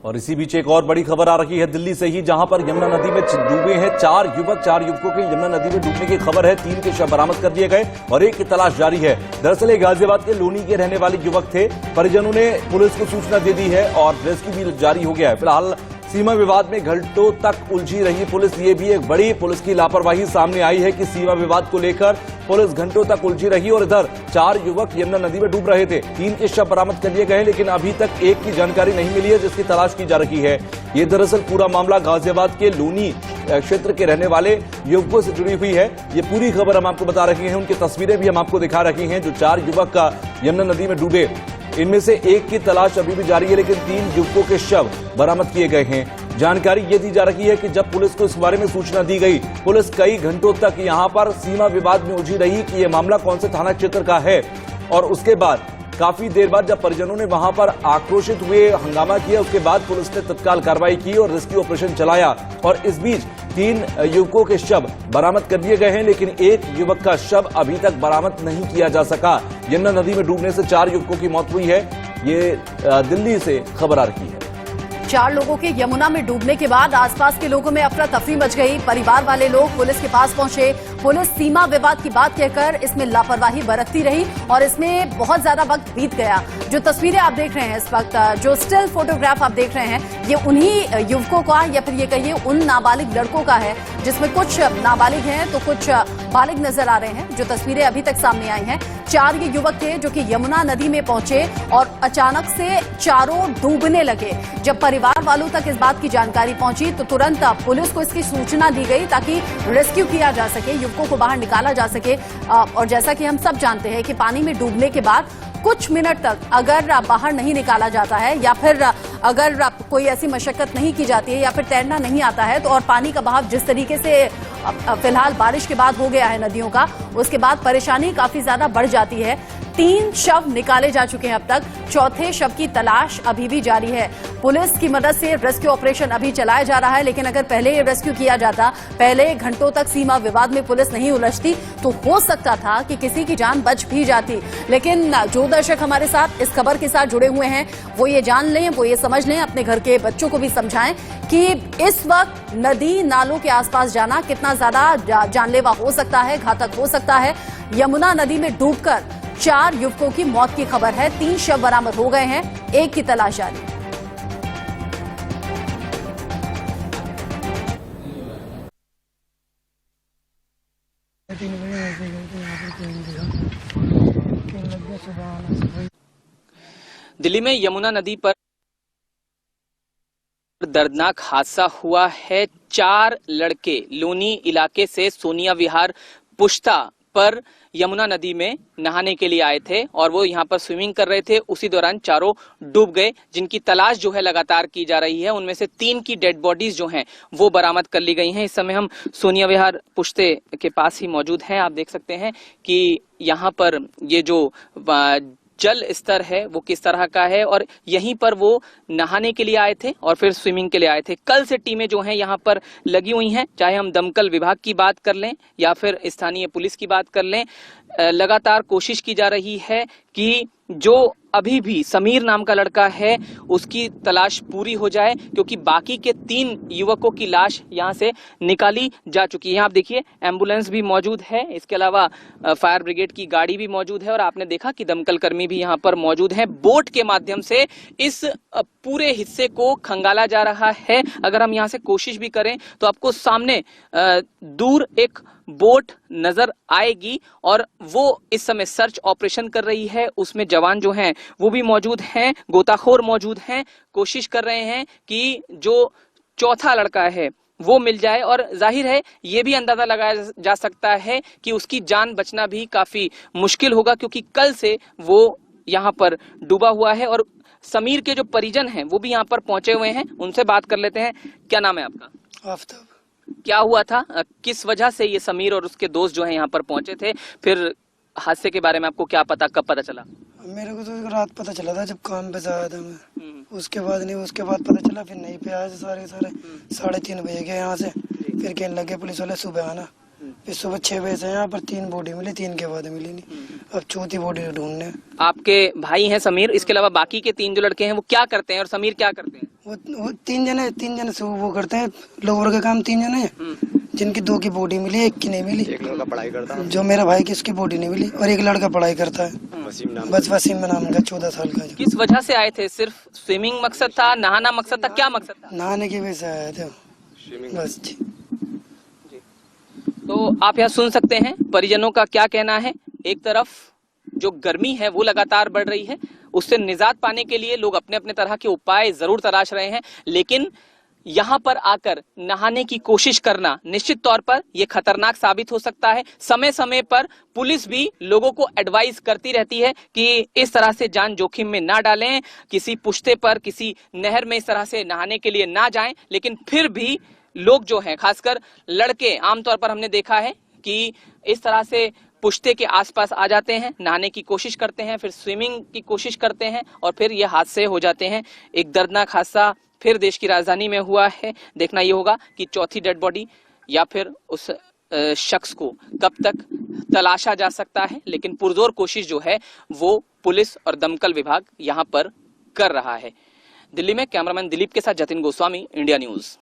और इसी बीच एक और बड़ी खबर आ रही है दिल्ली से ही, जहां पर यमुना नदी में डूबे हैं चार युवकों के यमुना नदी में डूबने की खबर है। 3 के शव बरामद कर लिए गए और 1 की तलाश जारी है। दरअसल ये गाजियाबाद के लोनी के रहने वाले युवक थे। परिजनों ने पुलिस को सूचना दे दी है और रेस्क्यू भी जारी हो गया है। फिलहाल सीमा विवाद में घंटों तक उलझी रही पुलिस, ये भी एक बड़ी पुलिस की लापरवाही सामने आई है कि सीमा विवाद को लेकर पुलिस घंटों तक उलझी रही और इधर 4 युवक यमुना नदी में डूब रहे थे। 3 के शव बरामद कर लिए गए हैं, लेकिन अभी तक 1 की जानकारी नहीं मिली है जिसकी तलाश की जा रही है। ये दरअसल पूरा मामला गाजियाबाद के लोनी क्षेत्र के रहने वाले युवकों से जुड़ी हुई है। ये पूरी खबर हम आपको बता रहे हैं, उनकी तस्वीरें भी हम आपको दिखा रहे हैं। जो 4 युवक का यमुना नदी में डूबे, इनमें से 1 की तलाश अभी भी जारी है, लेकिन 3 युवकों के शव बरामद किए गए हैं। जानकारी ये दी जा रही है कि जब पुलिस को इस बारे में सूचना दी गई, पुलिस कई घंटों तक यहां पर सीमा विवाद में उलझी रही कि यह मामला कौन से थाना क्षेत्र का है। और उसके बाद काफी देर बाद जब परिजनों ने वहां पर आक्रोशित हुए, हंगामा किया, उसके बाद पुलिस ने तत्काल कार्रवाई की और रेस्क्यू ऑपरेशन चलाया। और इस बीच 3 युवकों के शव बरामद कर लिए गए हैं, लेकिन 1 युवक का शव अभी तक बरामद नहीं किया जा सका। यमुना नदी में डूबने से 4 युवकों की मौत हुई है। ये दिल्ली से खबर आ रही है। 4 लोगों के यमुना में डूबने के बाद आसपास के लोगों में अफरा तफरी मच गई। परिवार वाले लोग पुलिस के पास पहुंचे। पुलिस सीमा विवाद की बात कहकर इसमें लापरवाही बरतती रही और इसमें बहुत ज्यादा वक्त बीत गया। जो तस्वीरें आप देख रहे हैं इस वक्त, जो स्टिल फोटोग्राफ आप देख रहे हैं, ये उन्हीं युवकों का या फिर ये कहिए उन नाबालिग लड़कों का है, जिसमें कुछ नाबालिग हैं तो कुछ बालिग नजर आ रहे हैं। जो तस्वीरें अभी तक सामने आई हैं, 4 ये युवक थे जो कि यमुना नदी में पहुंचे और अचानक से चारों डूबने लगे। जब परिवार वालों तक इस बात की जानकारी पहुंची तो तुरंत पुलिस को इसकी सूचना दी गई ताकि रेस्क्यू किया जा सके, युवकों को बाहर निकाला जा सके। और जैसा कि हम सब जानते हैं कि पानी में डूबने के बाद कुछ मिनट तक अगर बाहर नहीं निकाला जाता है या फिर अगर कोई ऐसी मशक्कत नहीं की जाती है या फिर तैरना नहीं आता है तो और पानी का बहाव जिस तरीके से फिलहाल बारिश के बाद हो गया है नदियों का, उसके बाद परेशानी काफी ज्यादा बढ़ जाती है। 3 शव निकाले जा चुके हैं अब तक, 4थे शव की तलाश अभी भी जारी है। पुलिस की मदद से रेस्क्यू ऑपरेशन अभी चलाया जा रहा है, लेकिन अगर पहले ये रेस्क्यू किया जाता, पहले घंटों तक सीमा विवाद में पुलिस नहीं उलझती, तो हो सकता था कि किसी की जान बच भी जाती। लेकिन जो दर्शक हमारे साथ इस खबर के साथ जुड़े हुए हैं वो ये जान लें, वो ये समझ लें, अपने घर के बच्चों को भी समझाएं कि इस वक्त नदी नालों के आसपास जाना कितना ज्यादा जानलेवा हो सकता है, घातक हो सकता है। यमुना नदी में डूबकर 4 युवकों की मौत की खबर है। 3 शव बरामद हो गए हैं, 1 की तलाश जारी। दिल्ली में यमुना नदी पर दर्दनाक हादसा हुआ है। 4 लड़के लोनी इलाके से सोनिया विहार पुश्ता पर यमुना नदी में नहाने के लिए आए थे और वो यहाँ पर स्विमिंग कर रहे थे। उसी दौरान चारों डूब गए, जिनकी तलाश जो है लगातार की जा रही है। उनमें से 3 की डेड बॉडीज जो हैं वो बरामद कर ली गई हैं। इस समय हम सोनिया विहार पुश्ते के पास ही मौजूद हैं। आप देख सकते हैं कि यहाँ पर ये जो जल स्तर है वो किस तरह का है और यहीं पर वो नहाने के लिए आए थे और फिर स्विमिंग के लिए आए थे। कल से टीमें जो हैं यहाँ पर लगी हुई हैं, चाहे हम दमकल विभाग की बात कर लें या फिर स्थानीय पुलिस की बात कर लें। लगातार कोशिश की जा रही है कि जो अभी भी समीर नाम का लड़का है उसकी तलाश पूरी हो जाए, क्योंकि बाकी के 3 युवकों की लाश यहां से निकाली जा चुकी है। आप देखिए एम्बुलेंस भी मौजूद है, इसके अलावा फायर ब्रिगेड की गाड़ी भी मौजूद है और आपने देखा कि दमकल कर्मी भी यहां पर मौजूद हैं। बोट के माध्यम से इस पूरे हिस्से को खंगाला जा रहा है। अगर हम यहां से कोशिश भी करें तो आपको सामने दूर एक बोट नजर आएगी और वो इस समय सर्च ऑपरेशन कर रही है। उसमें जवान जो हैं वो भी मौजूद हैं, गोताखोर मौजूद हैं, कोशिश कर रहे हैं कि जो 4था लड़का है वो मिल जाए। और जाहिर है ये भी अंदाजा लगाया जा सकता है कि उसकी जान बचना भी काफी मुश्किल होगा, क्योंकि कल से वो यहाँ पर डूबा हुआ है। और समीर के जो परिजन हैं वो भी यहाँ पर पहुंचे हुए हैं, उनसे बात कर लेते हैं। क्या नाम है आपका? आफ्ताब। क्या हुआ था, किस वजह से ये समीर और उसके दोस्त जो हैं यहाँ पर पहुंचे थे? फिर हादसे के बारे में आपको क्या पता, कब पता चला? मेरे को तो रात पता चला था जब काम पे आया था मैं। उसके बाद पता चला, फिर नहीं पे आया सारे 3:30 बजे गए यहाँ से। फिर कहने लगे पुलिस वाले सुबह आना। फिर सुबह 6 बजे से यहाँ पर 3 बॉडी मिली, 3 के बाद मिली नहीं। अब 4थी बॉडी ढूंढने। आपके भाई हैं समीर, इसके अलावा बाकी के 3 जो लड़के हैं वो क्या करते हैं और समीर क्या करते हैं? वो तीन जने से वो करते हैं, लोगों का काम 3 जने हैं, जिनकी 2 की बॉडी मिली, 1 की नहीं मिली। एक लड़का पढ़ाई करता है, जो मेरा भाई की उसकी बॉडी नहीं मिली, और एक लड़का पढ़ाई करता है, बस वसीम नाम का 14 साल का। किस वजह से आए थे? सिर्फ स्विमिंग मकसद था, नहाना मकसद था, क्या मकसद था? नहाने की वजह से आए थे बस जी। तो आप यहाँ सुन सकते हैं परिजनों का क्या कहना है। एक तरफ जो गर्मी है वो लगातार बढ़ रही है, उससे निजात पाने के लिए लोग अपने अपने तरह के उपाय जरूर तलाश रहे हैं, लेकिन यहाँ पर आकर नहाने की कोशिश करना निश्चित तौर पर यह खतरनाक साबित हो सकता है। समय समय पर पुलिस भी लोगों को एडवाइस करती रहती है कि इस तरह से जान जोखिम में ना डालें, किसी पुश्ते पर, किसी नहर में इस तरह से नहाने के लिए ना जाएं, लेकिन फिर भी लोग जो हैं, खासकर लड़के, आमतौर पर हमने देखा है कि इस तरह से पुश्ते के आसपास आ जाते हैं, नहाने की कोशिश करते हैं, फिर स्विमिंग की कोशिश करते हैं और फिर ये हादसे हो जाते हैं। एक दर्दनाक हादसा फिर देश की राजधानी में हुआ है। देखना ये होगा कि चौथी डेड बॉडी या फिर उस शख्स को कब तक तलाशा जा सकता है, लेकिन पुरजोर कोशिश जो है वो पुलिस और दमकल विभाग यहाँ पर कर रहा है। दिल्ली में कैमरामैन दिलीप के साथ जतिन गोस्वामी, इंडिया न्यूज।